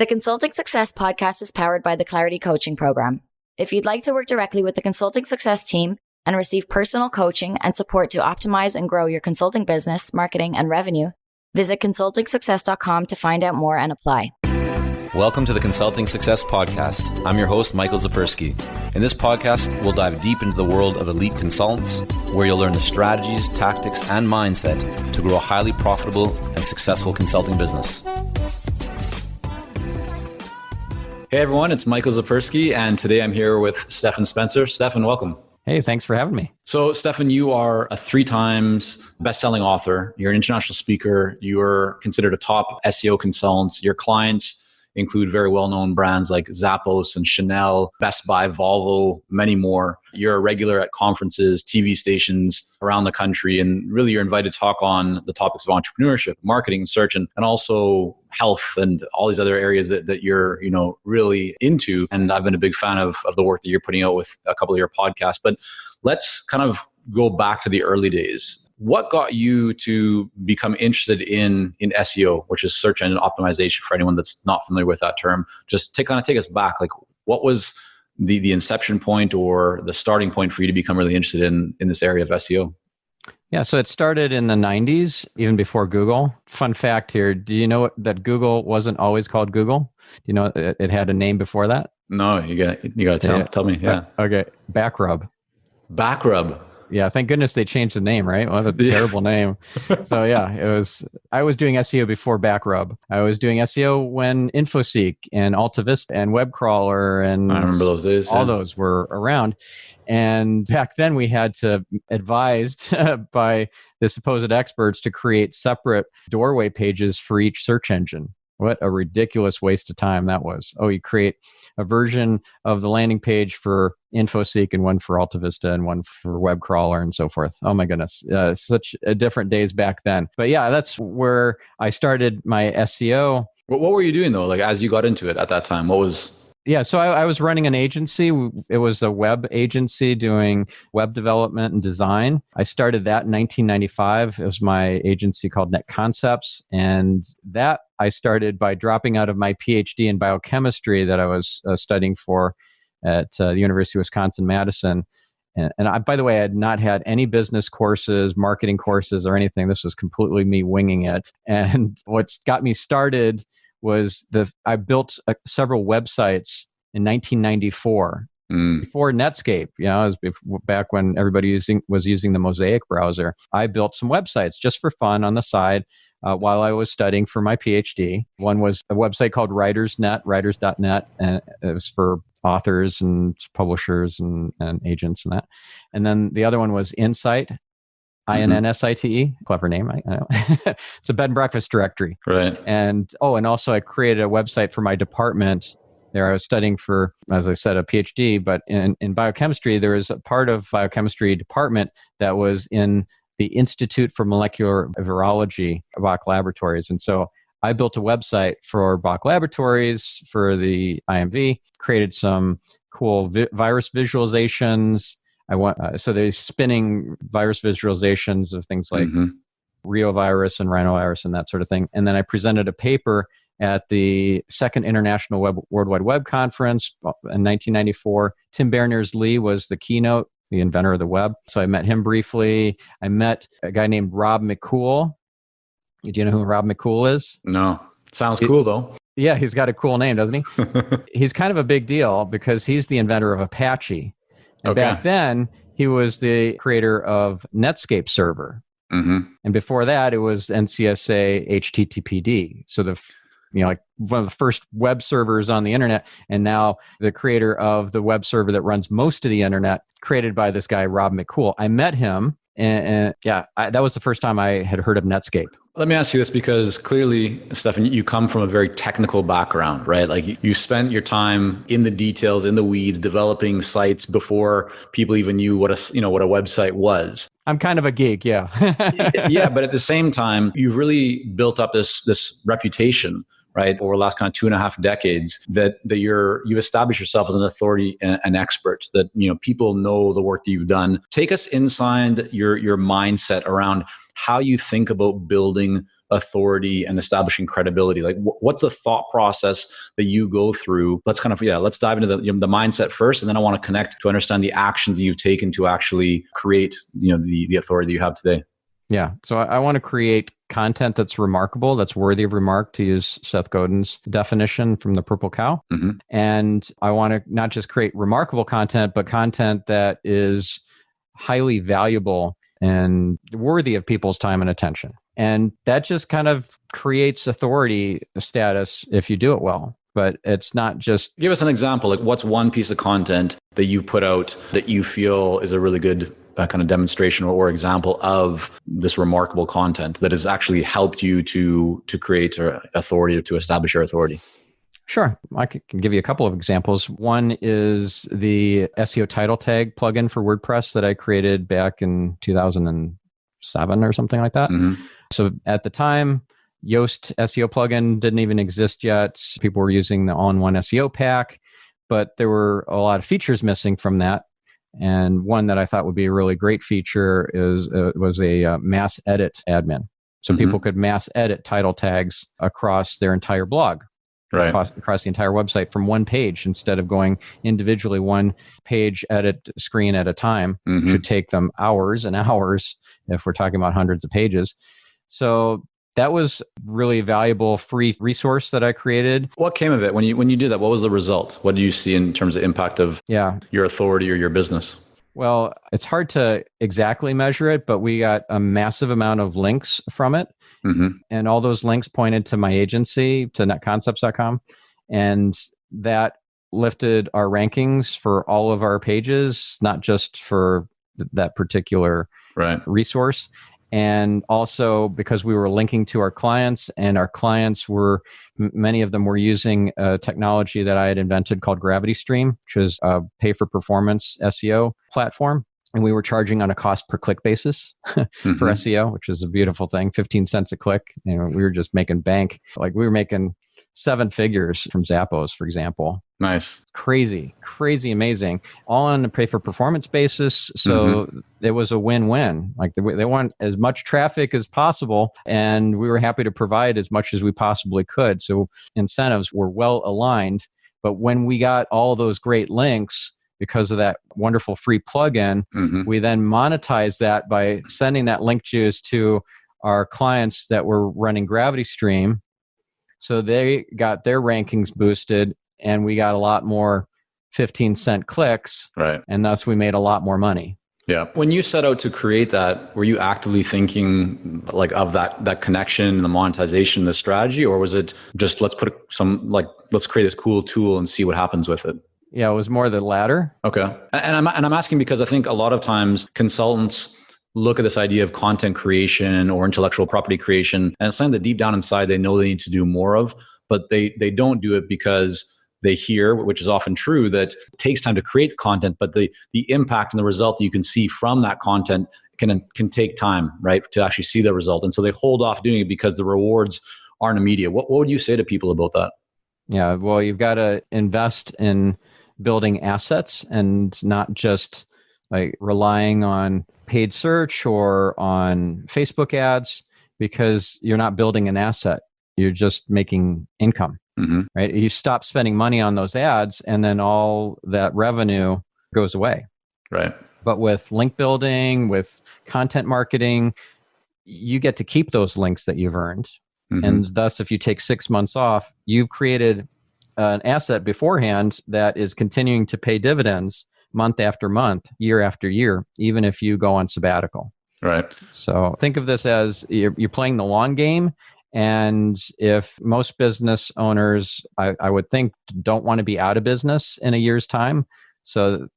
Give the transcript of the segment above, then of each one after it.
The Consulting Success podcast is powered by the Clarity Coaching Program. If you'd like to work directly with the Consulting Success team and receive personal coaching and support to optimize and grow your consulting business, marketing, and revenue, visit consultingsuccess.com to find out more and apply. Welcome to the Consulting Success Podcast. I'm your host, Michael Zapersky. In this podcast, we'll dive deep into the world of elite consultants, where you'll learn the strategies, tactics, and mindset to grow a highly profitable and successful consulting business. Hey everyone, it's Michael Zapersky, and today I'm here with Stephan Spencer. Stephan, welcome. Hey, thanks for having me. So Stephan, you are a 3 times best-selling author. You're an international speaker. You are considered a top SEO consultant. Your clients include very well-known brands like Zappos and Chanel, Best Buy, Volvo, many more. You're a regular at conferences, TV stations around the country, and really you're invited to talk on the topics of entrepreneurship, marketing, search, and also health and all these other areas that you're really into. And I've been a big fan of the work that you're putting out with a couple of your podcasts. But let's kind of go back to the early days. What got you to become interested in SEO, which is search engine optimization for anyone that's not familiar with that term? Just take us back. Like, what was the inception point or the starting point for you to become really interested in this area of SEO? Yeah, so it started in the 90s, even before Google. Fun fact here, do you know that Google wasn't always called Google? Do you know it had a name before that? No, you got to tell me. Yeah. Okay, Backrub. Backrub. Yeah, thank goodness they changed the name, right? What a terrible name. So yeah, I was doing SEO before Backrub. I was doing SEO when InfoSeek and AltaVista and WebCrawler and I remember those days. All those were around. And back then we had to, advised by the supposed experts, to create separate doorway pages for each search engine. What a ridiculous waste of time that was. Oh, you create a version of the landing page for InfoSeek and one for AltaVista and one for WebCrawler and so forth. Oh my goodness. Such a different days back then. But yeah, that's where I started my SEO. What were you doing though? Like as you got into it at that time, what was... Yeah, so I was running an agency. It was a web agency doing web development and design. I started that in 1995. It was my agency called Net Concepts. And that I started by dropping out of my PhD in biochemistry that I was studying for at the University of Wisconsin-Madison. And I, by the way, I had not had any business courses, marketing courses, or anything. This was completely me winging it. And what's got me started was I built several websites in 1994 before Netscape. It was back when everybody was using the Mosaic browser. I built some websites just for fun on the side while I was studying for my PhD. One was a website called writers.net, and it was for authors and publishers and agents and that. And then the other one was Insight. INNSITE, clever name. I know. It's a bed and breakfast directory. Right. And also I created a website for my department. There I was studying for, as I said, a PhD, but in biochemistry, there was a part of biochemistry department that was in the Institute for Molecular Virology, Bach Laboratories. And so I built a website for Bach Laboratories for the IMV, created some cool virus visualizations. So they're spinning virus visualizations of things like reovirus and rhinovirus and that sort of thing. And then I presented a paper at the Second International World Wide Web Conference in 1994. Tim Berners-Lee was the keynote, the inventor of the web. So I met him briefly. I met a guy named Rob McCool. Do you know who Rob McCool is? No. Sounds cool though. Yeah, he's got a cool name, doesn't he? He's kind of a big deal because he's the inventor of Apache. And back then, he was the creator of Netscape Server. And before that, it was NCSA HTTPD. So like one of the first web servers on the internet. And now the creator of the web server that runs most of the internet, created by this guy, Rob McCool. I met him. And that was the first time I had heard of Netscape. Let me ask you this, because clearly, Stephan, you come from a very technical background, right? Like you spent your time in the details, in the weeds, developing sites before people even knew what a website was. I'm kind of a geek, yeah. Yeah, but at the same time, you've really built up this reputation, right, over the last kind of 2.5 decades, that you've established yourself as an authority and an expert, that people know the work that you've done. Take us inside your mindset around how you think about building authority and establishing credibility? Like what's the thought process that you go through? Let's let's dive into the mindset first. And then I want to connect to understand the actions you've taken to actually create, the authority that you have today. Yeah. So I want to create content that's remarkable, that's worthy of remark, to use Seth Godin's definition from the Purple Cow. Mm-hmm. And I want to not just create remarkable content, but content that is highly valuable and worthy of people's time and attention. And that just kind of creates authority status if you do it well. But it's not just... Give us an example. Like what's one piece of content that you've put out that you feel is a really good kind of demonstration or example of this remarkable content that has actually helped you to create authority, to establish your authority? Sure. I can give you a couple of examples. One is the SEO title tag plugin for WordPress that I created back in 2007 or something like that. Mm-hmm. So at the time, Yoast SEO plugin didn't even exist yet. People were using the all-in-one SEO pack, but there were a lot of features missing from that. And one that I thought would be a really great feature was a mass edit admin. So people could mass edit title tags across their entire blog, right, across the entire website from one page, instead of going individually one page edit screen at a time. It should take them hours and hours if we're talking about hundreds of pages. So that was really valuable free resource that I created. What came of it when you did that? What was the result? What do you see in terms of impact of your authority or your business? Well, it's hard to exactly measure it, but we got a massive amount of links from it. Mm-hmm. And all those links pointed to my agency, to netconcepts.com. And that lifted our rankings for all of our pages, not just for that particular resource. And also because we were linking to our clients, and our clients were, many of them were using a technology that I had invented called Gravity Stream, which is a pay-for-performance SEO platform. And we were charging on a cost per click basis for SEO, which is a beautiful thing, 15 cents a click. We were just making bank. Like we were making 7 figures from Zappos, for example. Nice. Crazy, amazing. All on a pay for performance basis. So it was a win-win. Like they want as much traffic as possible, and we were happy to provide as much as we possibly could. So incentives were well aligned. But when we got all those great links, because of that wonderful free plugin, we then monetized that by sending that link juice to our clients that were running Gravity Stream. So they got their rankings boosted, and we got a lot more 15-cent clicks, and thus we made a lot more money. Yeah. When you set out to create that, were you actively thinking like of that connection, the monetization, the strategy, or was it just let's create this cool tool and see what happens with it? Yeah, it was more the latter. Okay. And I'm asking because I think a lot of times consultants look at this idea of content creation or intellectual property creation, and it's something that deep down inside they know they need to do more of, but they don't do it because they hear, which is often true, that it takes time to create content, but the impact and the result that you can see from that content can take time, right, to actually see the result. And so they hold off doing it because the rewards aren't immediate. What would you say to people about that? Yeah, well, you've got to invest in building assets and not just like relying on paid search or on Facebook ads, because you're not building an asset. You're just making income, right? You stop spending money on those ads, and then all that revenue goes away. Right. But with link building, with content marketing, you get to keep those links that you've earned. And thus, if you take 6 months off, you've created an asset beforehand that is continuing to pay dividends month after month, year after year, even if you go on sabbatical. Right. So think of this as you're playing the long game. And if most business owners, I would think, don't want to be out of business in a year's time. So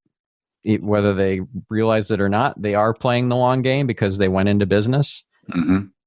whether they realize it or not, they are playing the long game because they went into business.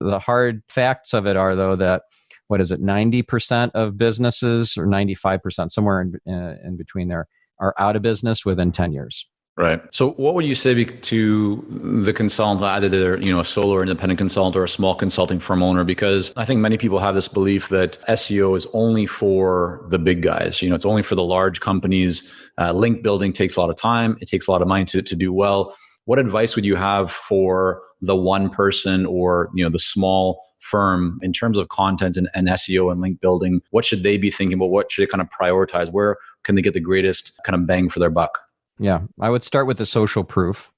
The hard facts of it are, though, that 90% of businesses, or 95%, somewhere in between there, are out of business within 10 years. Right. So what would you say to the consultant, either they're a solo or independent consultant or a small consulting firm owner? Because I think many people have this belief that SEO is only for the big guys. It's only for the large companies. Link building takes a lot of time. It takes a lot of money to do well. What advice would you have for the one person or the small firm in terms of content and SEO and link building, what should they be thinking about? What should they kind of prioritize? Where can they get the greatest kind of bang for their buck? Yeah, I would start with the social proof.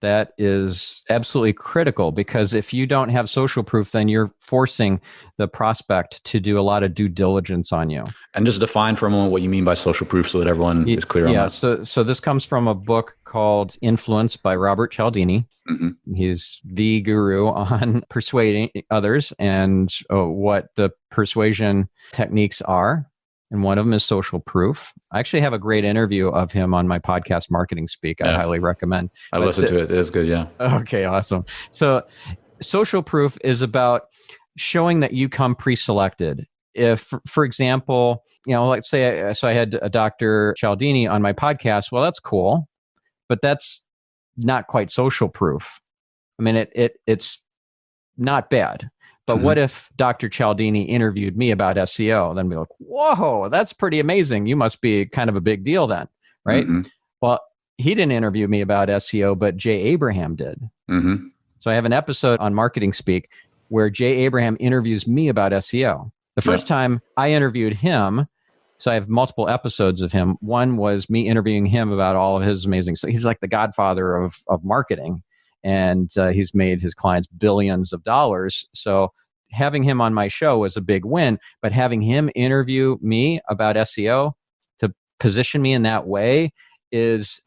That is absolutely critical, because if you don't have social proof, then you're forcing the prospect to do a lot of due diligence on you. And just define for a moment what you mean by social proof so that everyone is clear on that. So this comes from a book called Influence by Robert Cialdini. Mm-hmm. He's the guru on persuading others and what the persuasion techniques are. And one of them is social proof. I actually have a great interview of him on my podcast, Marketing Speak. I highly recommend. I listened to it. It is good, yeah. Okay, awesome. So social proof is about showing that you come pre-selected. If, for example, let's say, I had a Dr. Cialdini on my podcast. Well, that's cool, but that's not quite social proof. I mean, it's not bad. But what if Dr. Cialdini interviewed me about SEO? Then be like, whoa, that's pretty amazing. You must be kind of a big deal then, right? Mm-hmm. Well, he didn't interview me about SEO, but Jay Abraham did. Mm-hmm. So I have an episode on Marketing Speak where Jay Abraham interviews me about SEO. The first time I interviewed him, so I have multiple episodes of him. One was me interviewing him about all of his amazing stuff. He's like the godfather of marketing. And he's made his clients billions of dollars. So having him on my show was a big win. But having him interview me about SEO to position me in that way is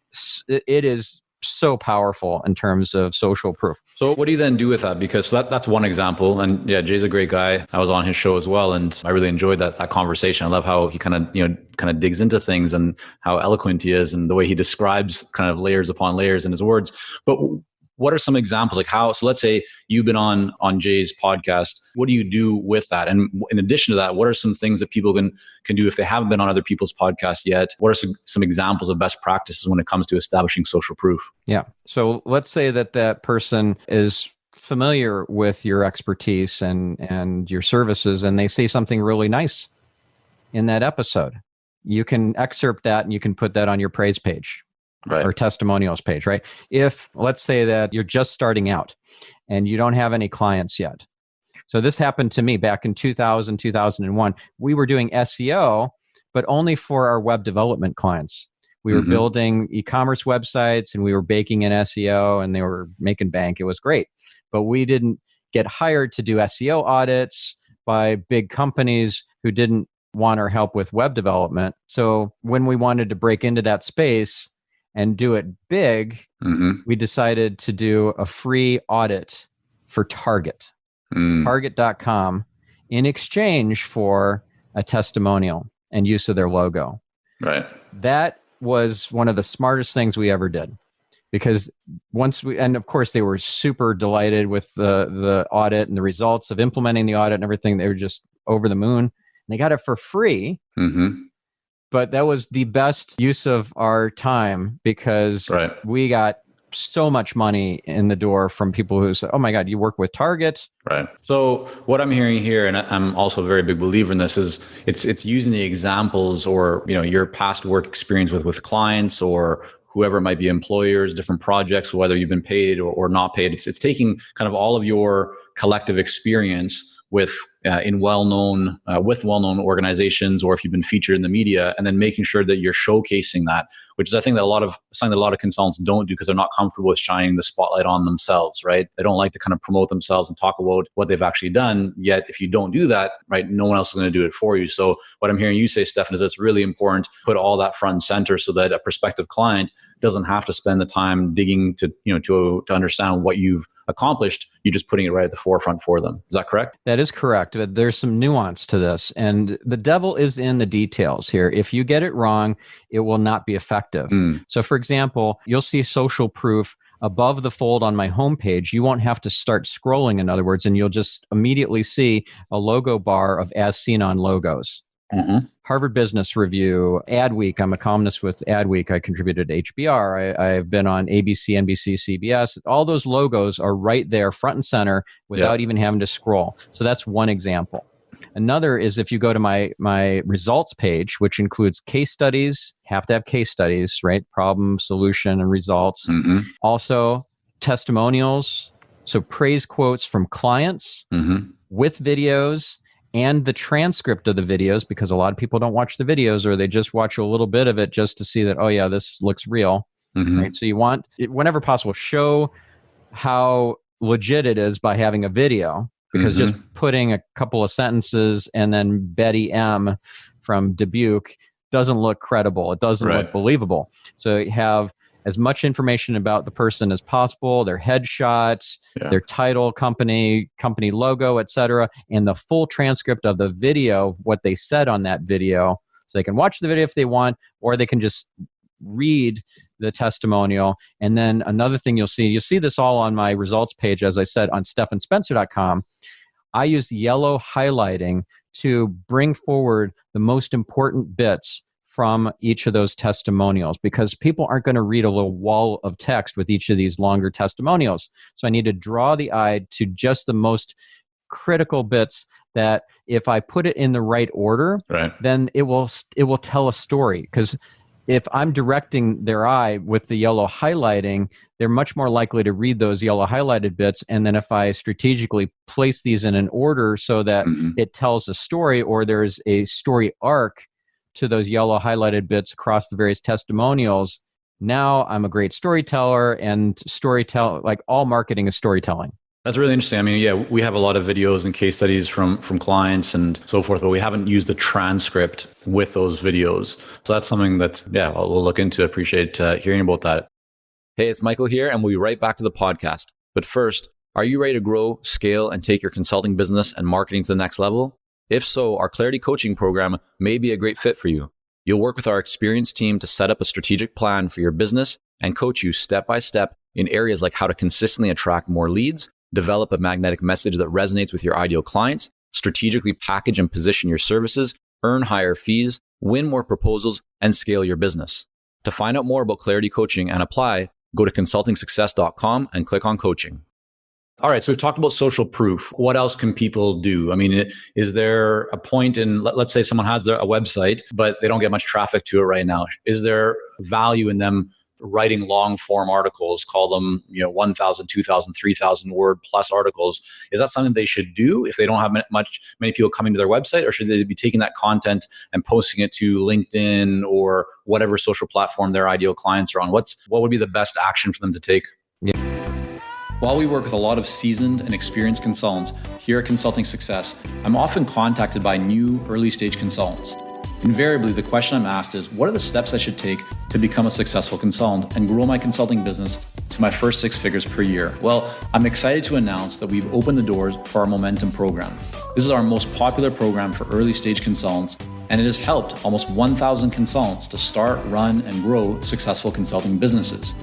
so powerful in terms of social proof. So what do you then do with that? Because that's one example. And yeah, Jay's a great guy. I was on his show as well, and I really enjoyed that conversation. I love how he kind of digs into things and how eloquent he is and the way he describes kind of layers upon layers in his words. But what are some examples? Like how, so let's say you've been on Jay's podcast. What do you do with that? And in addition to that, what are some things that people can do if they haven't been on other people's podcasts yet? What are some examples of best practices when it comes to establishing social proof? Yeah. So let's say that person is familiar with your expertise and your services, and they say something really nice in that episode. You can excerpt that and you can put that on your praise page. Right. Or testimonials page, right? If let's say that you're just starting out and you don't have any clients yet. So this happened to me back in 2000, 2001. We were doing SEO, but only for our web development clients. We were building e-commerce websites and we were baking in SEO and they were making bank. It was great. But we didn't get hired to do SEO audits by big companies who didn't want our help with web development. So when we wanted to break into that space and do it big, we decided to do a free audit for Target, Target.com, in exchange for a testimonial and use of their logo. Right. That was one of the smartest things we ever did, because and of course they were super delighted with the audit and the results of implementing the audit and everything. They were just over the moon. And they got it for free. But that was the best use of our time, because we got so much money in the door from people who said, oh my God, you work with Target? Right. So what I'm hearing here, and I'm also a very big believer in this, is it's using the examples or your past work experience with clients or whoever it might be, employers, different projects, whether you've been paid or not paid. It's taking kind of all of your collective experience with well-known organizations, or if you've been featured in the media, and then making sure that you're showcasing that, which is, I think, something that a lot of consultants don't do because they're not comfortable with shining the spotlight on themselves, right? They don't like to kind of promote themselves and talk about what they've actually done. Yet, if you don't do that, right, no one else is going to do it for you. So what I'm hearing you say, Stephan, is it's really important to put all that front and center so that a prospective client doesn't have to spend the time digging to understand what you've accomplished. You're just putting it right at the forefront for them. Is that correct? That is correct. There's some nuance to this, and the devil is in the details here. If you get it wrong, it will not be effective. So for example, you'll see social proof above the fold on my homepage. You won't have to start scrolling, in other words, and you'll just immediately see a logo bar of As Seen on Logos. Harvard Business Review, Adweek. I'm a columnist with Adweek. I contributed to HBR. I've been on ABC, NBC, CBS. All those logos are right there, front and center, without even having to scroll. So that's one example. Another is if you go to my results page, which includes case studies, have to have case studies, right? Problem, solution, and results. Also, testimonials. So praise quotes from clients. with videos and the transcript of the videos, because a lot of people don't watch the videos, or they just watch a little bit of it just to see that, oh yeah, this looks real. Right? So you want, whenever possible, show how legit it is by having a video, because just putting a couple of sentences and then Betty M from Dubuque doesn't look credible. It doesn't look believable. So you have as much information about the person as possible, their headshots, their title, company logo, etc., and the full transcript of the video of what they said on that video. So they can watch the video if they want, or they can just read the testimonial. And then another thing you'll see this all on my results page, as I said, on stephanspencer.com. I use yellow highlighting to bring forward the most important bits from each of those testimonials, because people aren't going to read a little wall of text with each of these longer testimonials. So I need to draw the eye to just the most critical bits that if I put it in the right order, then it will tell a story. Because if I'm directing their eye with the yellow highlighting, they're much more likely to read those yellow highlighted bits. And then if I strategically place these in an order so that it tells a story, or there's a story arc to those yellow highlighted bits across the various testimonials, now I'm a great storyteller. And like all marketing is storytelling. That's really interesting. I mean, we have a lot of videos and case studies from clients and so forth, but we haven't used the transcript with those videos. So that's something that, we'll look into. Appreciate hearing about that. Hey, it's Michael here, and we'll be right back to the podcast. But first, are you ready to grow, scale, and take your consulting business and marketing to the next level? If so, our Clarity Coaching program may be a great fit for you. You'll work with our experienced team to set up a strategic plan for your business and coach you step by step in areas like how to consistently attract more leads, develop a magnetic message that resonates with your ideal clients, strategically package and position your services, earn higher fees, win more proposals, and scale your business. To find out more about Clarity Coaching and apply, go to consultingsuccess.com and click on coaching. All right, so we've talked about social proof. What else can people do? I mean, is there a point in, let's say someone has a website, but they don't get much traffic to it right now. Is there value in them writing long form articles, call them 1,000, 2,000, 3,000 word plus articles? Is that something they should do if they don't have many people coming to their website, or should they be taking that content and posting it to LinkedIn or whatever social platform their ideal clients are on? What would be the best action for them to take? While we work with a lot of seasoned and experienced consultants here at Consulting Success, I'm often contacted by new early stage consultants. Invariably, the question I'm asked is, what are the steps I should take to become a successful consultant and grow my consulting business to my first 6 figures per year? Well, I'm excited to announce that we've opened the doors for our Momentum program. This is our most popular program for early stage consultants, and it has helped almost 1,000 consultants to start, run, and grow successful consulting businesses.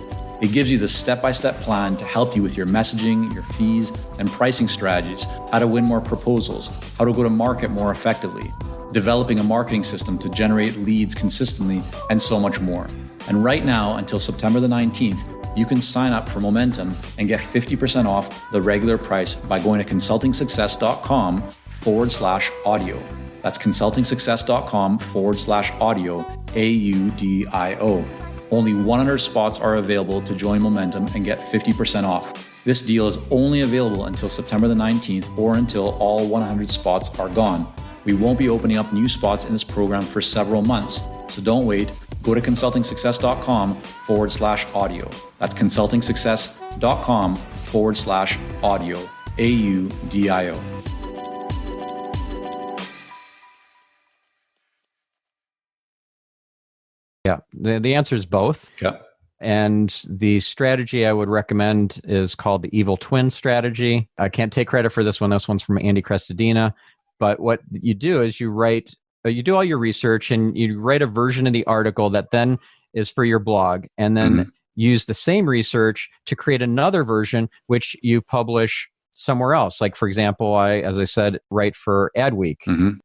It gives you the step-by-step plan to help you with your messaging, your fees, and pricing strategies, how to win more proposals, how to go to market more effectively, developing a marketing system to generate leads consistently, and so much more. And right now, until September the 19th, you can sign up for Momentum and get 50% off the regular price by going to consultingsuccess.com/audio. That's consultingsuccess.com/audio, AUDIO. Only 100 spots are available to join Momentum and get 50% off. This deal is only available until September the 19th or until all 100 spots are gone. We won't be opening up new spots in this program for several months, so don't wait. Go to consultingsuccess.com/audio. That's consultingsuccess.com/audio, AUDIO. Yeah, the answer is both. Yeah. And the strategy I would recommend is called the Evil Twin strategy. I can't take credit for this one. This one's from Andy Crestodina. But what you do is you do all your research and you write a version of the article that then is for your blog, and then use the same research to create another version, which you publish somewhere else. Like, for example, as I said, write for Adweek.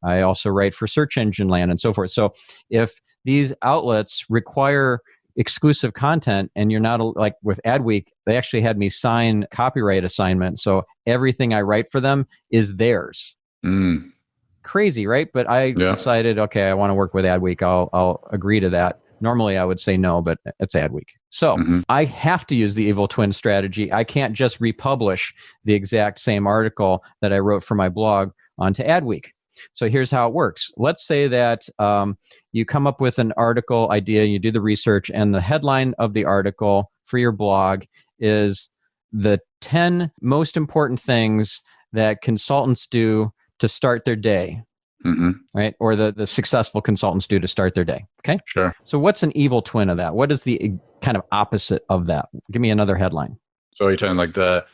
I also write for Search Engine Land and so forth. So if these outlets require exclusive content, and you're not, like with Adweek, they actually had me sign copyright assignment. So everything I write for them is theirs. Crazy, right? But I decided, okay, I want to work with Adweek. I'll agree to that. Normally I would say no, but it's Adweek. So I have to use the evil twin strategy. I can't just republish the exact same article that I wrote for my blog onto Adweek. So here's how it works. Let's say that you come up with an article idea, you do the research, and the headline of the article for your blog is the 10 most important things that consultants do to start their day. Right? Or the successful consultants do to start their day. Okay. Sure. So what's an evil twin of that? What is the kind of opposite of that? Give me another headline. So you're talking like the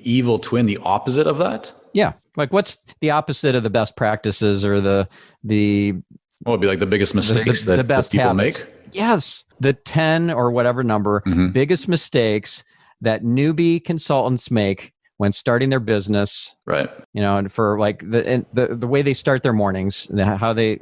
evil twin, the opposite of that? Yeah. Like what's the opposite of the best practices or the What would be like the biggest mistakes the best people habits? make? Yes. The 10 or whatever number biggest mistakes that newbie consultants make when starting their business, right? And for like the way they start their mornings, how they,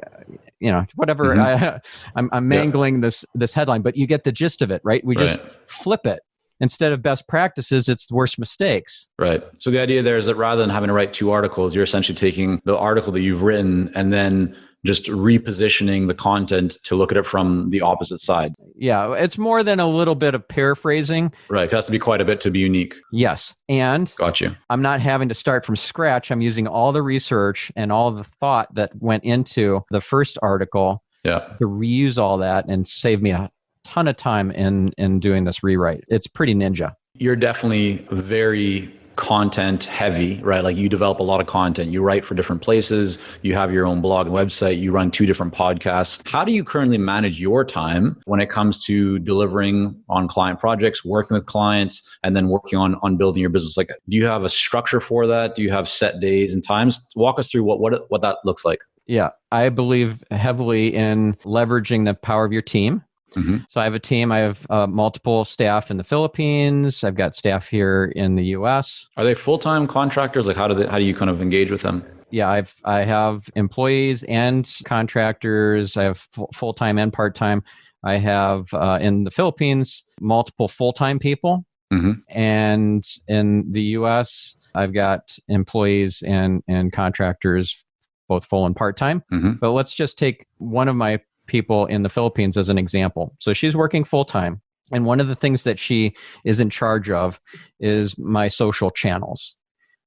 whatever. I'm mangling this headline, but you get the gist of it, right? We just flip it. Instead of best practices, it's the worst mistakes. Right. So the idea there is that rather than having to write 2 articles, you're essentially taking the article that you've written and then just repositioning the content to look at it from the opposite side. Yeah, it's more than a little bit of paraphrasing. Right. It has to be quite a bit to be unique. Yes. And got you. I'm not having to start from scratch. I'm using all the research and all the thought that went into the first article to reuse all that and save me a ton of time in doing this rewrite. It's pretty ninja. You're definitely very content heavy, right? Like you develop a lot of content, you write for different places, you have your own blog and website, you run 2 different podcasts. How do you currently manage your time when it comes to delivering on client projects, working with clients, and then working on building your business? Like, do you have a structure for that? Do you have set days and times? Walk us through what that looks like. Yeah, I believe heavily in leveraging the power of your team. So I have a team. I have multiple staff in the Philippines. I've got staff here in the US. Are they full-time contractors? Like how do you kind of engage with them? Yeah, I have employees and contractors. I have full-time and part-time. I have in the Philippines multiple full-time people. And in the US, I've got employees and contractors, both full and part-time. But let's just take one of my people in the Philippines as an example. So she's working full-time. And one of the things that she is in charge of is my social channels,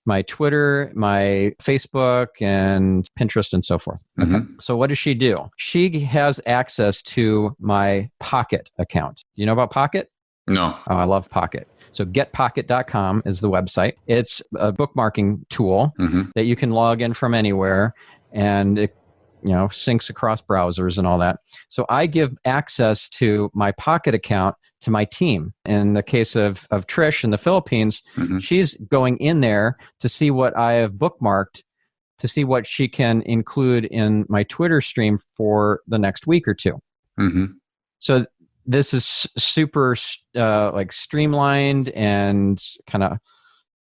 my Twitter, my Facebook, and Pinterest, and so forth. So what does she do? She has access to my Pocket account. Do you know about Pocket? No. Oh, I love Pocket. So getpocket.com is the website. It's a bookmarking tool that you can log in from anywhere, and it syncs across browsers and all that. So I give access to my Pocket account to my team. In the case of Trish in the Philippines, she's going in there to see what I have bookmarked, to see what she can include in my Twitter stream for the next week or 2. So this is super streamlined and kind of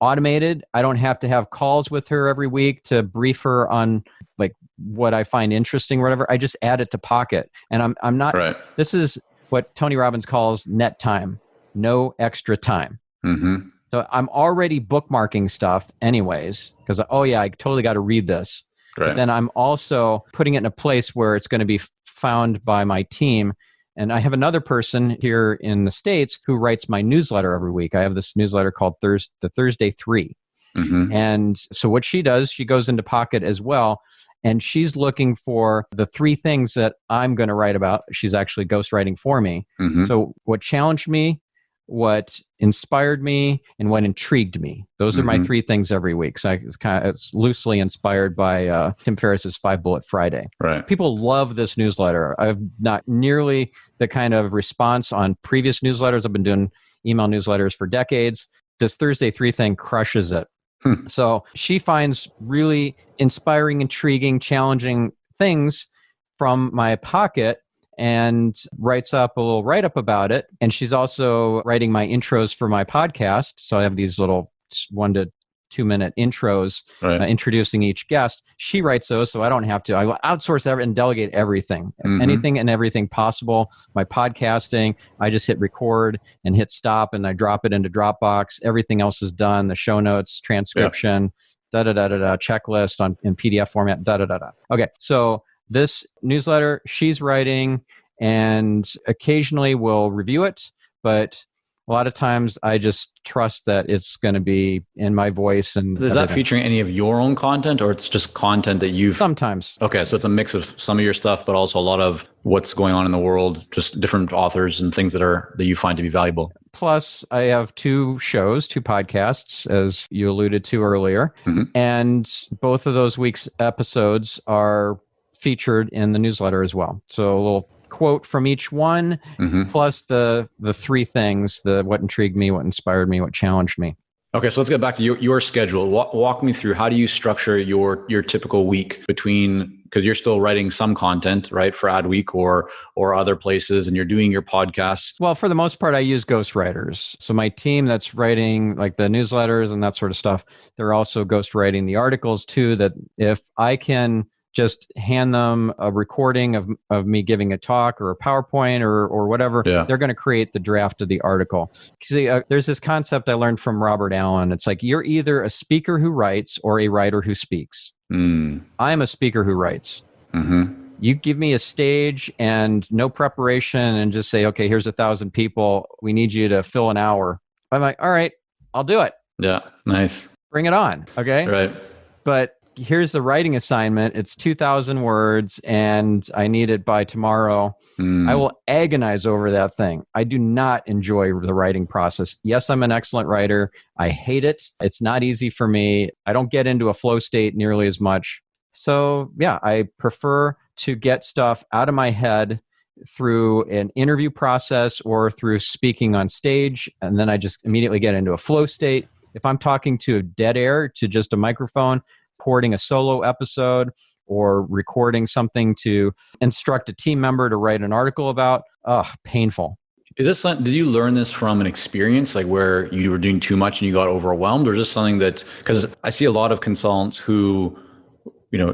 automated. I don't have to have calls with her every week to brief her on like what I find interesting or whatever. I just add it to Pocket, and I'm not. Right. This is what Tony Robbins calls net time, no extra time. So I'm already bookmarking stuff anyways because I totally got to read this. Right. But then I'm also putting it in a place where it's going to be found by my team. And I have another person here in the States who writes my newsletter every week. I have this newsletter called the Thursday 3. And so what she does, she goes into Pocket as well, and she's looking for the 3 things that I'm going to write about. She's actually ghostwriting for me. So what challenged me, what inspired me, and what intrigued me. Those are my 3 things every week. So it's loosely inspired by Tim Ferriss's 5-Bullet Friday. Right. People love this newsletter. I've not nearly the kind of response on previous newsletters. I've been doing email newsletters for decades. This Thursday 3 thing crushes it. So she finds really inspiring, intriguing, challenging things from my Pocket and writes up a little write-up about it. And she's also writing my intros for my podcast. So I have these little 1 to 2 minute intros introducing each guest. She writes those, so I don't have to. I outsource and delegate everything, anything and everything possible. My podcasting, I just hit record and hit stop, and I drop it into Dropbox. Everything else is done. The show notes, transcription, checklist in PDF format, Okay, so this newsletter she's writing, and occasionally we'll review it, but a lot of times I just trust that it's going to be in my voice. And is that featuring any of your own content, or it's just content that you've... Sometimes. Okay, so it's a mix of some of your stuff, but also a lot of what's going on in the world, just different authors and things that you find to be valuable. Plus, I have two podcasts, as you alluded to earlier. And both of those week's episodes are featured in the newsletter as well. So a little quote from each one, plus the three things, what intrigued me, what inspired me, what challenged me. Okay, so let's get back to your schedule. Walk me through, how do you structure your typical week between, because you're still writing some content, right, for Adweek or other places, and you're doing your podcasts? Well, for the most part, I use ghostwriters. So my team that's writing like the newsletters and that sort of stuff, they're also ghostwriting the articles too, that if I can just hand them a recording of me giving a talk or a PowerPoint or whatever, they're going to create the draft of the article. See, there's this concept I learned from Robert Allen. It's like, you're either a speaker who writes or a writer who speaks. I'm a speaker who writes. You give me a stage and no preparation and just say, okay, here's 1,000 people. We need you to fill an hour. I'm like, all right, I'll do it. Yeah, nice. Bring it on. Okay. Right. But here's the writing assignment. It's 2,000 words and I need it by tomorrow. I will agonize over that thing. I do not enjoy the writing process. Yes, I'm an excellent writer. I hate it. It's not easy for me. I don't get into a flow state nearly as much. So yeah, I prefer to get stuff out of my head through an interview process or through speaking on stage. And then I just immediately get into a flow state. If I'm talking to dead air, to just a microphone, recording a solo episode or recording something to instruct a team member to write an article about, painful. Is this something, did you learn this from an experience, like where you were doing too much and you got overwhelmed, or is this something that, because I see a lot of consultants who,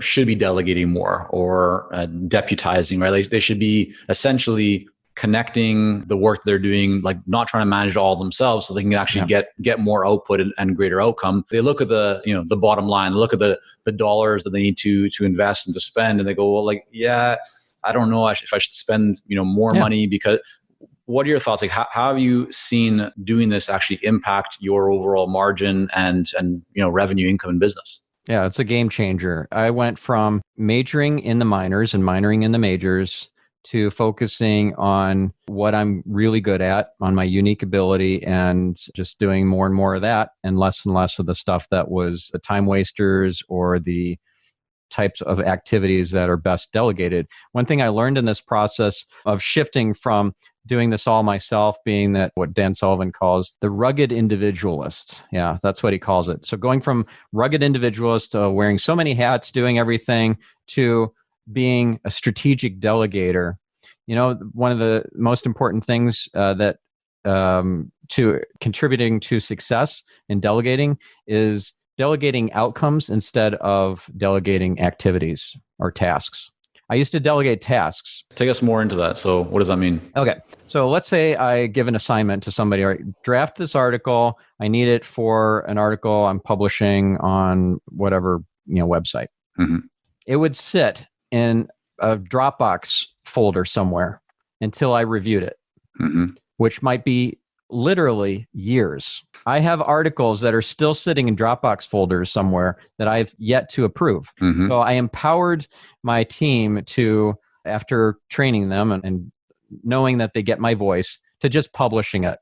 should be delegating more or deputizing, right? They should be essentially connecting the work they're doing, like not trying to manage it all themselves, so they can actually get more output and greater outcome. They look at the bottom line, they look at the dollars that they need to invest and to spend, and they go, well, like, yeah, I don't know if I should spend more money. Because what are your thoughts? Like, how have you seen doing this actually impact your overall margin and revenue, income, and business? Yeah, it's a game changer. I went from majoring in the minors and minoring in the majors to focusing on what I'm really good at, on my unique ability, and just doing more and more of that and less of the stuff that was the time wasters or the types of activities that are best delegated. One thing I learned in this process of shifting from doing this all myself, being that what Dan Sullivan calls the rugged individualist. Yeah, that's what he calls it. So going from rugged individualist to wearing so many hats, doing everything, to being a strategic delegator. One of the most important things that to contributing to success in delegating is delegating outcomes instead of delegating activities or tasks. I used to delegate tasks. Take us more into that. So what does that mean? Okay. So let's say I give an assignment to somebody, all right, draft this article. I need it for an article I'm publishing on whatever, website. It would sit in a Dropbox folder somewhere until I reviewed it, which might be literally years. I have articles that are still sitting in Dropbox folders somewhere that I've yet to approve. So I empowered my team to, after training them and knowing that they get my voice, to just publishing it.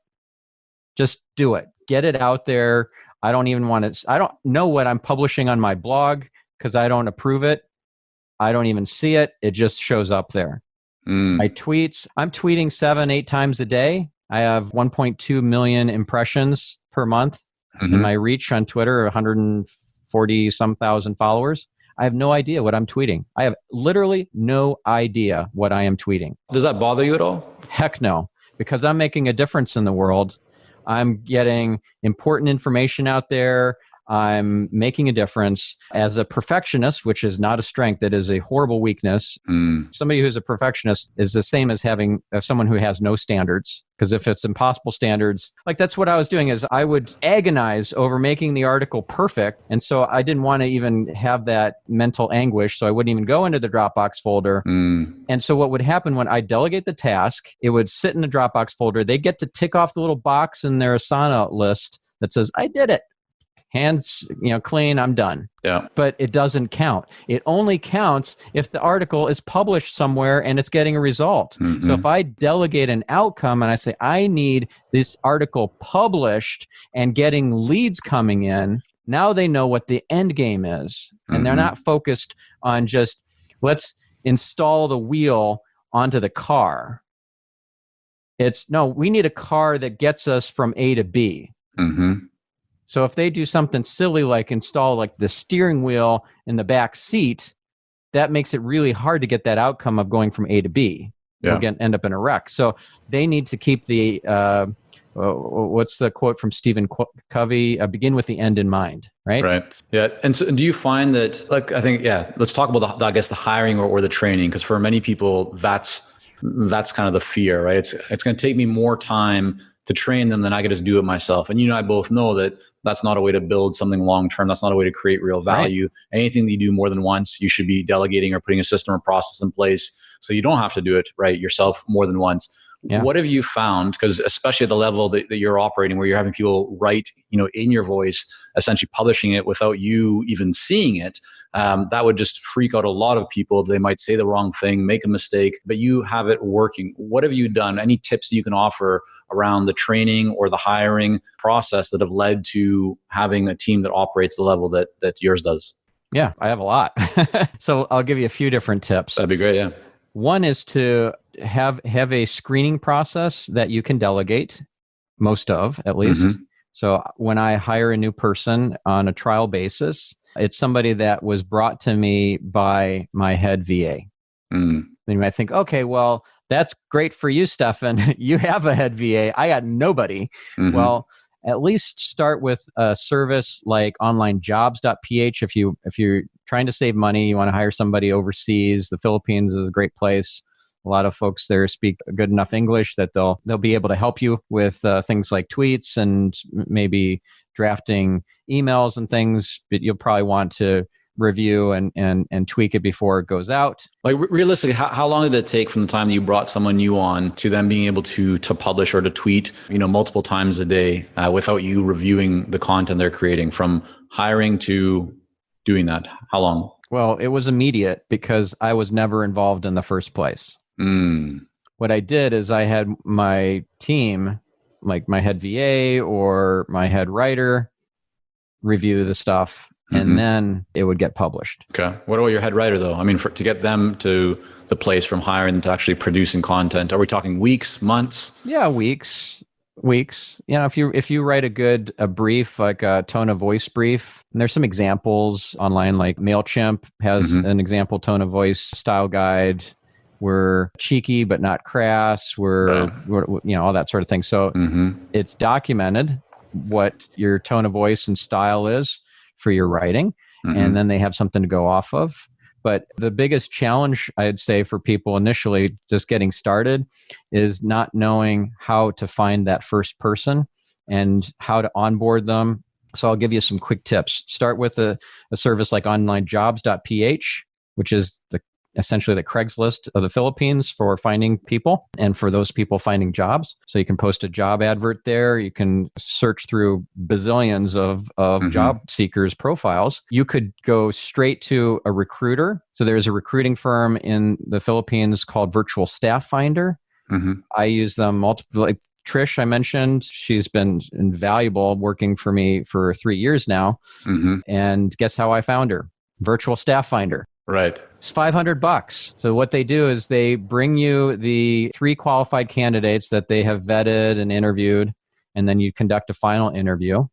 Just do it. Get it out there. I don't know what I'm publishing on my blog because I don't approve it. I don't even see it. It just shows up there. My tweets, I'm tweeting 7-8 times a day. I have 1.2 million impressions per month. And my reach on Twitter, 140 some thousand followers. I have no idea what I'm tweeting. I have literally no idea what I am tweeting. Does that bother you at all? Heck no, because I'm making a difference in the world. I'm getting important information out there. I'm making a difference. As a perfectionist, which is not a strength, it is a horrible weakness. Somebody who's a perfectionist is the same as having someone who has no standards. Because if it's impossible standards, like that's what I was doing, is I would agonize over making the article perfect. And so I didn't want to even have that mental anguish. So I wouldn't even go into the Dropbox folder. And so what would happen when I delegate the task, it would sit in the Dropbox folder. They get to tick off the little box in their Asana list that says, I did it. Hands, clean, I'm done. Yeah. But it doesn't count. It only counts if the article is published somewhere and it's getting a result. So if I delegate an outcome and I say, I need this article published and getting leads coming in, now they know what the end game is. And they're not focused on just, let's install the wheel onto the car. It's, no, we need a car that gets us from A to B. So if they do something silly like install like the steering wheel in the back seat, that makes it really hard to get that outcome of going from A to B. Yeah. We'll end up in a wreck. So they need to keep the, what's the quote from Stephen Covey? Begin with the end in mind, right? Right. Yeah. And so do you find that, like, I think, let's talk about the hiring or the training, because for many people, that's kind of the fear, right? It's going to take me more time to train them than I could just do it myself. And you and I both know that that's not a way to build something long-term. That's not a way to create real value. Right. Anything that you do more than once, you should be delegating or putting a system or process in place so you don't have to do it yourself more than once. Yeah. What have you found? Because especially at the level that you're operating, where you're having people write, in your voice, essentially publishing it without you even seeing it, that would just freak out a lot of people. They might say the wrong thing, make a mistake, but you have it working. What have you done? Any tips that you can offer around the training or the hiring process that have led to having a team that operates the level that yours does? Yeah, I have a lot. So I'll give you a few different tips. That'd be great. Yeah. One is to have a screening process that you can delegate, most of, at least. So when I hire a new person on a trial basis, it's somebody that was brought to me by my head VA. Then you might think, okay, well, that's great for you, Stephan. You have a head VA. I got nobody. Well, at least start with a service like onlinejobs.ph. If you're trying to save money, you want to hire somebody overseas. The Philippines is a great place. A lot of folks there speak good enough English that they'll be able to help you with things like tweets and maybe drafting emails and things. But you'll probably want to review and tweak it before it goes out. Like realistically, how long did it take from the time that you brought someone new on to them being able to publish or to tweet, multiple times a day without you reviewing the content they're creating, from hiring to doing that? How long? Well, it was immediate because I was never involved in the first place. What I did is I had my team, like my head VA or my head writer, review the stuff, and then it would get published. Okay. What about your head writer, though? I mean, to get them to the place from hiring them to actually producing content, are we talking weeks, months? Yeah, weeks. If you write a brief, like a tone of voice brief, and there's some examples online, like MailChimp has an example tone of voice style guide. We're cheeky but not crass. We're all that sort of thing. So it's documented what your tone of voice and style is for your writing, and then they have something to go off of. But the biggest challenge, I'd say, for people initially just getting started is not knowing how to find that first person and how to onboard them. So I'll give you some quick tips. Start with a service like onlinejobs.ph, which is essentially the Craigslist of the Philippines for finding people and for those people finding jobs. So you can post a job advert there. You can search through bazillions of job seekers' profiles. You could go straight to a recruiter. So there's a recruiting firm in the Philippines called Virtual Staff Finder. I use them multiple. Like Trish, I mentioned, she's been invaluable working for me for 3 years now. And guess how I found her? Virtual Staff Finder. Right. It's $500. So what they do is they bring you the 3 qualified candidates that they have vetted and interviewed, and then you conduct a final interview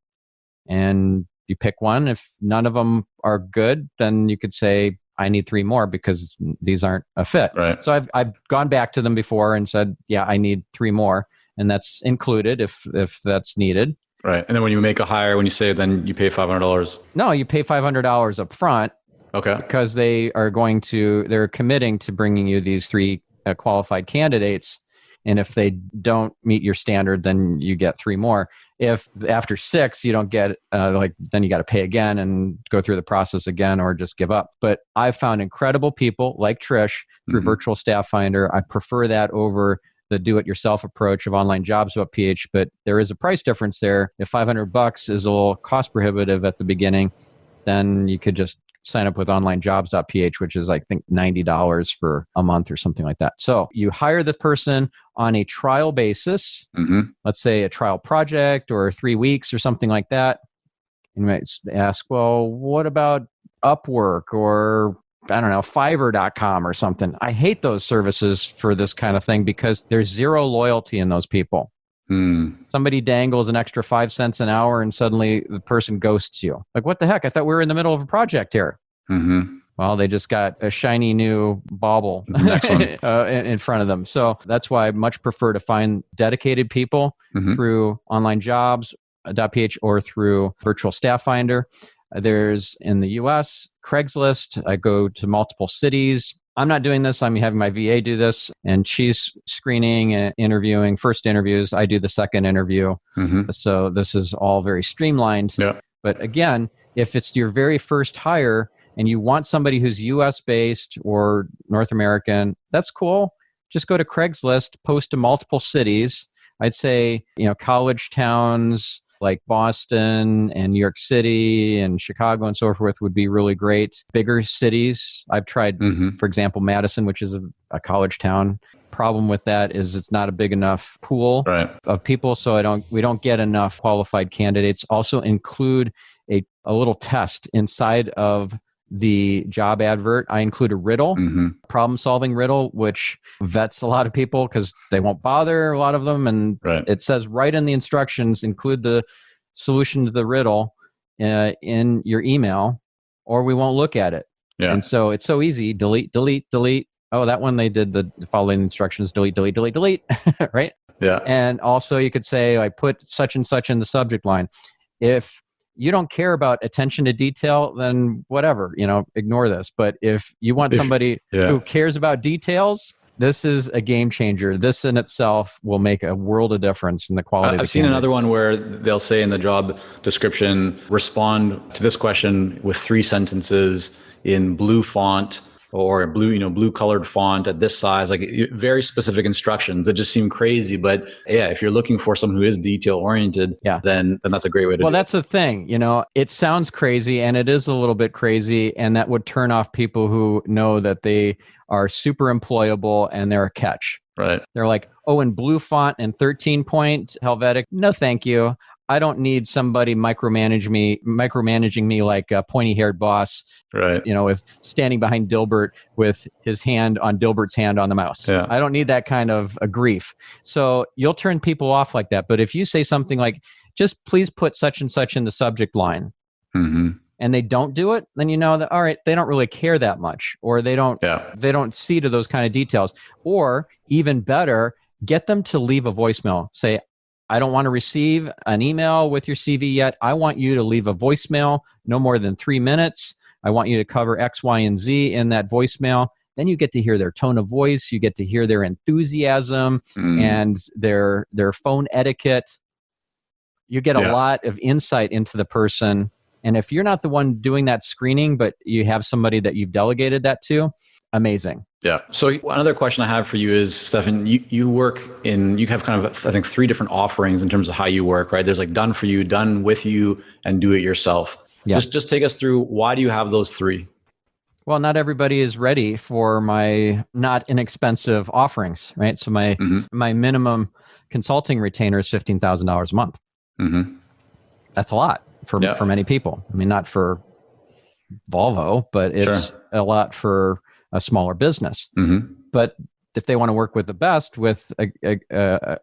and you pick one. If none of them are good, then you could say, I need 3 more because these aren't a fit. Right. So I've gone back to them before and said, yeah, I need 3 more. And that's included if that's needed. Right. And then when you make a hire, when you say, then you pay $500. No, you pay $500 up front. Okay. Because they're committing to bringing you these three qualified candidates. And if they don't meet your standard, then you get three more. If after 6, you don't get then you got to pay again and go through the process again or just give up. But I've found incredible people like Trish through Virtual Staff Finder. I prefer that over the do-it-yourself approach of onlinejobs.ph, but there is a price difference there. If $500 is a little cost prohibitive at the beginning, then you could just sign up with onlinejobs.ph, which is I think $90 for a month or something like that. So you hire the person on a trial basis, let's say a trial project or 3 weeks or something like that. And you might ask, well, what about Upwork or I don't know, Fiverr.com or something? I hate those services for this kind of thing because there's zero loyalty in those people. Somebody dangles an extra 5 cents an hour and suddenly the person ghosts you. Like, what the heck? I thought we were in the middle of a project here. Well, they just got a shiny new bauble in front of them. So that's why I much prefer to find dedicated people through onlinejobs.ph or through Virtual Staff Finder. There's in the US, Craigslist. I go to multiple cities. I'm not doing this. I'm having my VA do this, and she's screening and interviewing first interviews. I do the second interview. So this is all very streamlined. Yeah. But again, if it's your very first hire and you want somebody who's US based or North American, that's cool. Just go to Craigslist, post to multiple cities. I'd say, college towns like Boston and New York City and Chicago and so forth would be really great. Bigger cities, I've tried, for example, Madison, which is a college town. Problem with that is it's not a big enough pool of people, so we don't get enough qualified candidates. Also include a little test inside of the job advert. I include a riddle, problem-solving riddle, which vets a lot of people because they won't bother, a lot of them. And it says right in the instructions, include the solution to the riddle in your email, or we won't look at it. Yeah. And so it's so easy. Delete, delete, delete. Oh, that one they did the following instructions. Delete, delete, delete, delete. Right? Yeah. And also you could say, I put such and such in the subject line. If you don't care about attention to detail, then whatever, ignore this. But if you want somebody who cares about details, this is a game changer. This in itself will make a world of difference in the quality of the I've seen another one where they'll say in the job description, respond to this question with 3 sentences in blue font or blue colored font at this size, like very specific instructions that just seem crazy. But if you're looking for someone who is detail oriented, then that's a great way to do it. Well, that's the thing, it sounds crazy and it is a little bit crazy, and that would turn off people who know that they are super employable and they're a catch. Right. They're like, oh, in blue font and 13 point Helvetic. No, thank you. I don't need somebody micromanaging me like a pointy-haired boss, right? With standing behind Dilbert with his hand on Dilbert's hand on the mouse. Yeah. I don't need that kind of a grief. So you'll turn people off like that. But if you say something like, just please put such and such in the subject line, and they don't do it, then you know that, all right, they don't really care that much, or they don't see to those kind of details. Or even better, get them to leave a voicemail. Say, I don't want to receive an email with your CV yet. I want you to leave a voicemail, no more than 3 minutes. I want you to cover X, Y, and Z in that voicemail. Then you get to hear their tone of voice. You get to hear their enthusiasm and their phone etiquette. You get a lot of insight into the person. And if you're not the one doing that screening, but you have somebody that you've delegated that to, amazing. Yeah. So another question I have for you is, Stephan, you have kind of, I think, 3 different offerings in terms of how you work, right? There's like done for you, done with you, and do it yourself. Yeah. Just take us through, why do you have those 3? Well, not everybody is ready for my not inexpensive offerings, right? So my minimum consulting retainer is $15,000 a month. That's a lot for many people. I mean, not for Volvo, but it's a lot for a smaller business. But if they want to work with the best, with the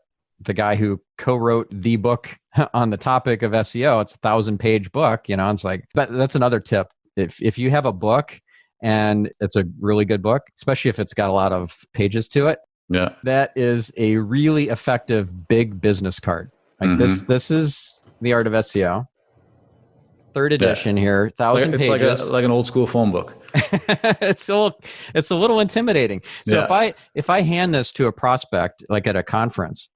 guy who co-wrote the book on the topic of SEO, it's a 1,000-page book, it's like, that's another tip. If you have a book and it's a really good book, especially if it's got a lot of pages to it, that is a really effective big business card. Like this is The Art of SEO. Third edition here, 1,000 pages. It's like an old school phone book. It's a little intimidating. So Yeah. if I hand this to a prospect, like at a conference,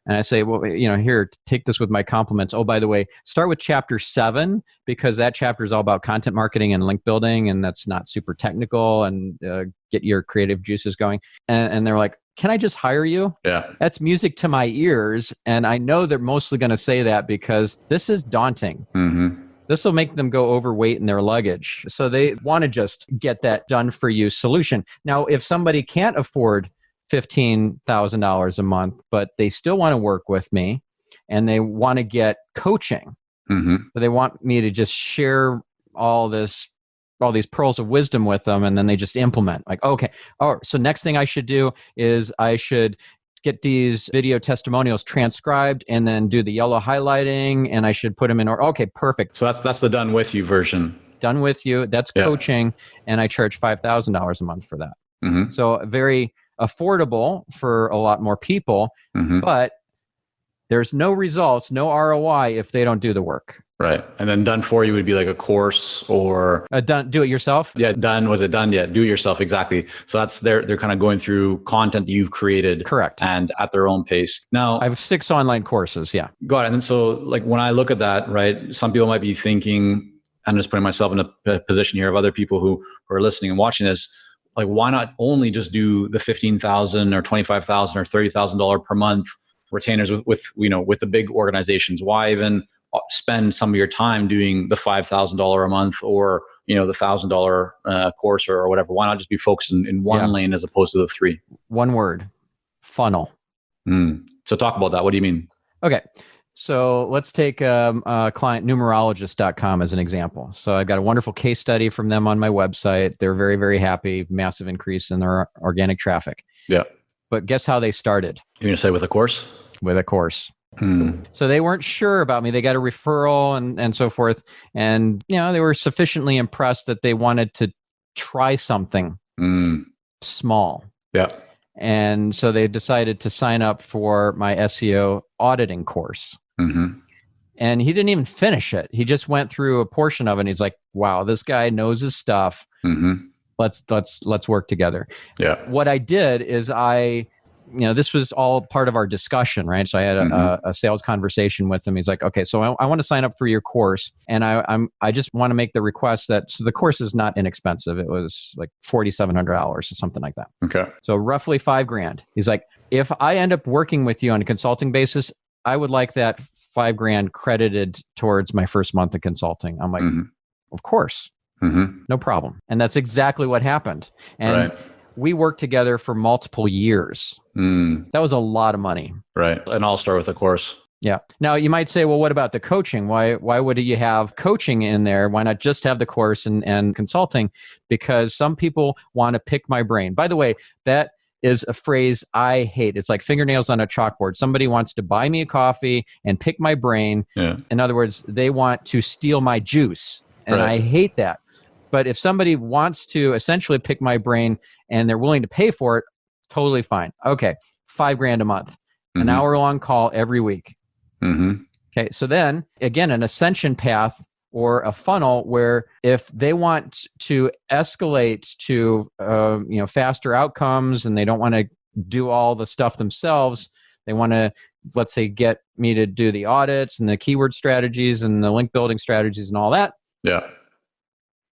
and I say, well, here, take this with my compliments. Oh, by the way, start with chapter 7, because that chapter is all about content marketing and link building, and that's not super technical, and get your creative juices going. And they're like, can I just hire you? Yeah. That's music to my ears. And I know they're mostly going to say that because this is daunting. Mm-hmm. This will make them go overweight in their luggage. So they want to just get that done for you solution. Now, if somebody can't afford $15,000 a month, but they still want to work with me and they want to get coaching, but they want me to just share all these pearls of wisdom with them, and then they just implement. Like, okay, so next thing I should do is I should get these video testimonials transcribed and then do the yellow highlighting, and I should put them in order. Okay, perfect. So that's the done with you version. Done with you. That's coaching, and I charge $5,000 a month for that. Mm-hmm. So very affordable for a lot more people, but there's no results, no ROI if they don't do the work. Right. And then done for you would be like a course or do it yourself. Yeah. Done. Was it done yet? Do it yourself. Exactly. So that's they're kind of going through content that you've created. Correct. And at their own pace. Now I have 6 online courses. Yeah. Got it. And so like when I look at that, right, some people might be thinking, I'm just putting myself in a position here of other people who are listening and watching this. Like, why not only just do the $15,000 or $25,000 or $30,000 per month retainers with the big organizations? Why even spend some of your time doing the $5,000 a month or the $1,000 course or whatever? Why not just be focused in one lane as opposed to the 3? One word: funnel. So talk about that. What do you mean? Okay. So let's take client numerologist.com as an example. So I've got a wonderful case study from them on my website. They're very, very happy, massive increase in their organic traffic. Yeah. But guess how they started? You're going to say with a course? With a course. So they weren't sure about me. They got a referral and so forth. And, they were sufficiently impressed that they wanted to try something small. Yeah. And so they decided to sign up for my SEO auditing course. And he didn't even finish it. He just went through a portion of it. And he's like, wow, this guy knows his stuff. Let's work together. Yeah. What I did is this was all part of our discussion, right? So I had a sales conversation with him. He's like, okay, so I want to sign up for your course. And I just want to make the request so the course is not inexpensive. It was like $4,700 or something like that. Okay. So roughly $5,000. He's like, if I end up working with you on a consulting basis, I would like that $5,000 credited towards my first month of consulting. I'm like, of course, no problem. And that's exactly what happened. And we worked together for multiple years. That was a lot of money. Right. And I'll start with a course. Yeah. Now you might say, well, what about the coaching? Why would you have coaching in there? Why not just have the course and consulting? Because some people want to pick my brain. By the way, that is a phrase I hate. It's like fingernails on a chalkboard. Somebody wants to buy me a coffee and pick my brain. Yeah. In other words, they want to steal my juice. And I hate that. But if somebody wants to essentially pick my brain and they're willing to pay for it, totally fine. Okay, $5,000 a month, an hour-long call every week. Okay, so then again, an ascension path or a funnel where if they want to escalate to faster outcomes and they don't want to do all the stuff themselves, they want to, let's say, get me to do the audits and the keyword strategies and the link building strategies and all that. Yeah.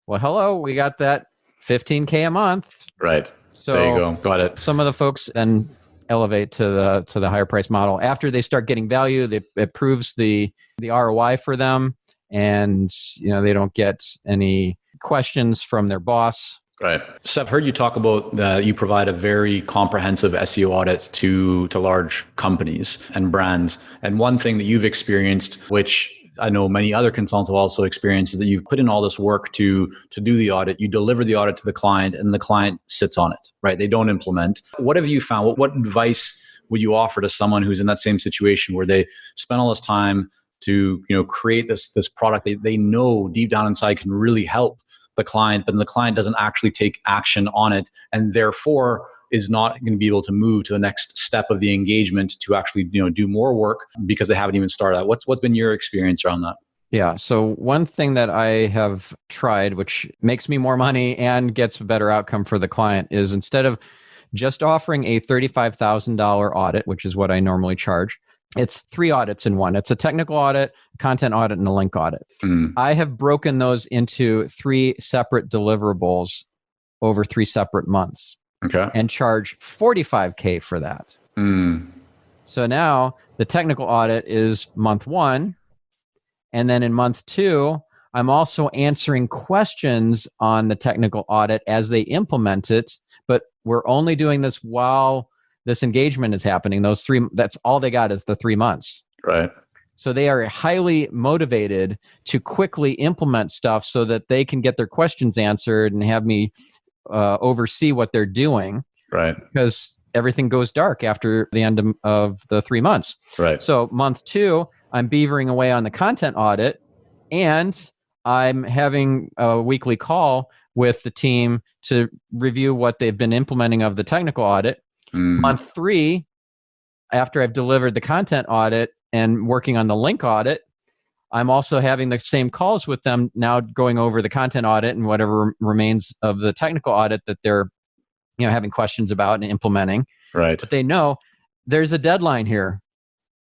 Well, hello, we got that $15,000 a month. Right. So there you go. Got it. Some of the folks then elevate to the higher price model after they start getting value. It proves the ROI for them, and they don't get any questions from their boss. Right. So I've heard you talk about that you provide a very comprehensive SEO audit to large companies and brands. And one thing that you've experienced, which I know many other consultants have also experienced, is that you've put in all this work to do the audit. You deliver the audit to the client and the client sits on it, right? They don't implement. What have you found? What advice would you offer to someone who's in that same situation where they spend all this time to create this product they know deep down inside can really help the client, but the client doesn't actually take action on it, and therefore is not going to be able to move to the next step of the engagement to actually, do more work because they haven't even started that. What's been your experience around that? Yeah. So one thing that I have tried, which makes me more money and gets a better outcome for the client, is instead of just offering a $35,000 audit, which is what I normally charge, it's 3 audits in one. It's a technical audit, content audit, and a link audit. I have broken those into 3 separate deliverables over 3 separate months. Okay. And charge $45,000 for that. So now the technical audit is month 1. And then in month 2, I'm also answering questions on the technical audit as they implement it. But we're only doing this while this engagement is happening. That's all they got is the 3 months. Right. So they are highly motivated to quickly implement stuff so that they can get their questions answered and have me oversee what they're doing. Right. Because everything goes dark after the end of the 3 months. Right. So month 2, I'm beavering away on the content audit, and I'm having a weekly call with the team to review what they've been implementing of the technical audit. Month 3, after I've delivered the content audit and working on the link audit, I'm also having the same calls with them now, going over the content audit and whatever remains of the technical audit that they're having questions about and implementing. Right. But they know there's a deadline here.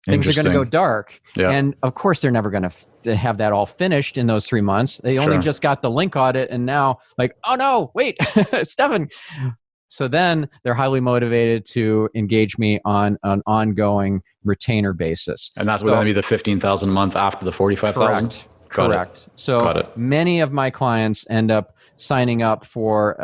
Things are going to go dark. Yeah. And of course, they're never going to have that all finished in those 3 months. They only just got the link audit, and now oh no, wait, Stephan. So then they're highly motivated to engage me on an ongoing retainer basis. And that's going to be the $15,000 a month after the $45,000? Correct. So many of my clients end up signing up for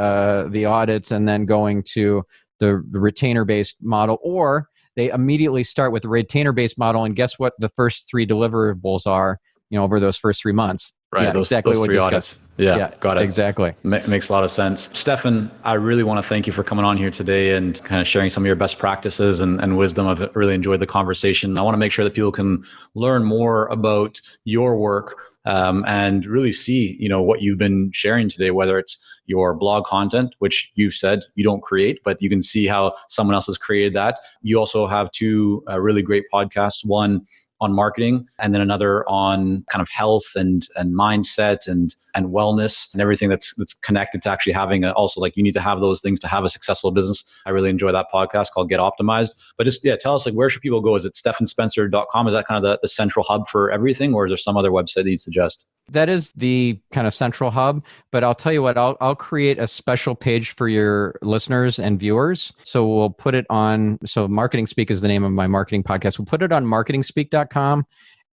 the audits and then going to the retainer-based model, or they immediately start with the retainer-based model, and guess what the first 3 deliverables are, over those first 3 months. Right. Yeah, exactly those what 3 you audits. discussed. Yeah, got it. Exactly. Makes a lot of sense. Stephan, I really want to thank you for coming on here today and kind of sharing some of your best practices and wisdom. I've really enjoyed the conversation. I want to make sure that people can learn more about your work and really see, what you've been sharing today, whether it's your blog content, which you've said you don't create, but you can see how someone else has created that. You also have 2 really great podcasts, one on marketing and then another on kind of health and mindset and wellness and everything that's connected to actually having also you need to have those things to have a successful business. I really enjoy that podcast called Get Optimized. But just tell us where should people go? Is it stephanspencer.com? Is that kind of the central hub for everything, or is there some other website that you suggest? That is the kind of central hub, but I'll tell you what, I'll create a special page for your listeners and viewers. So we'll put it on, so Marketing Speak is the name of my marketing podcast. We'll put it on marketingspeak.com,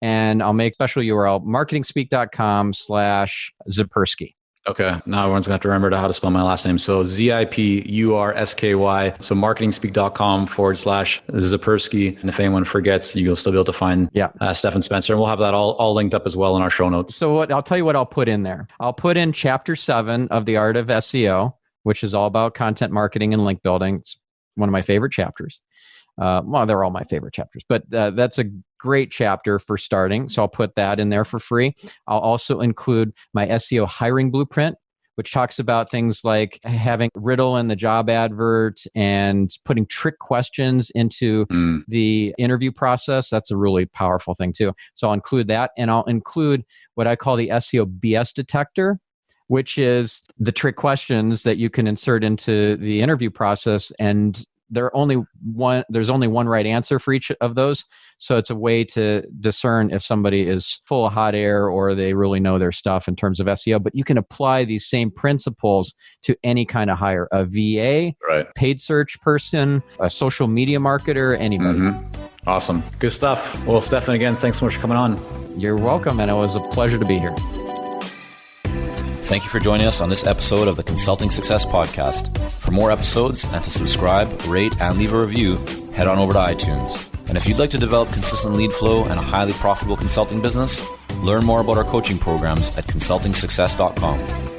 and I'll make special URL, marketingspeak.com/Zipursky. Okay. Now everyone's going to have to remember how to spell my last name. So ZIPURSKY. So marketingspeak.com/Zipursky. And if anyone forgets, you'll still be able to find Stephan Spencer. And we'll have that all linked up as well in our show notes. So I'll tell you what I'll put in there. I'll put in chapter 7 of The Art of SEO, which is all about content marketing and link building. It's one of my favorite chapters. Well, they're all my favorite chapters, but that's a great chapter for starting. So I'll put that in there for free. I'll also include my SEO hiring blueprint, which talks about things like having riddle in the job advert and putting trick questions into the interview process. That's a really powerful thing too. So I'll include that, and I'll include what I call the SEO BS detector, which is the trick questions that you can insert into the interview process, and there's only one right answer for each of those. So it's a way to discern if somebody is full of hot air or they really know their stuff in terms of SEO. But you can apply these same principles to any kind of hire, a VA, paid search person, a social media marketer, anybody. Awesome. Good stuff. Well, Stephan, again, thanks so much for coming on. You're welcome. And it was a pleasure to be here. Thank you for joining us on this episode of the Consulting Success Podcast. For more episodes and to subscribe, rate, and leave a review, head on over to iTunes. And if you'd like to develop consistent lead flow and a highly profitable consulting business, learn more about our coaching programs at consultingsuccess.com.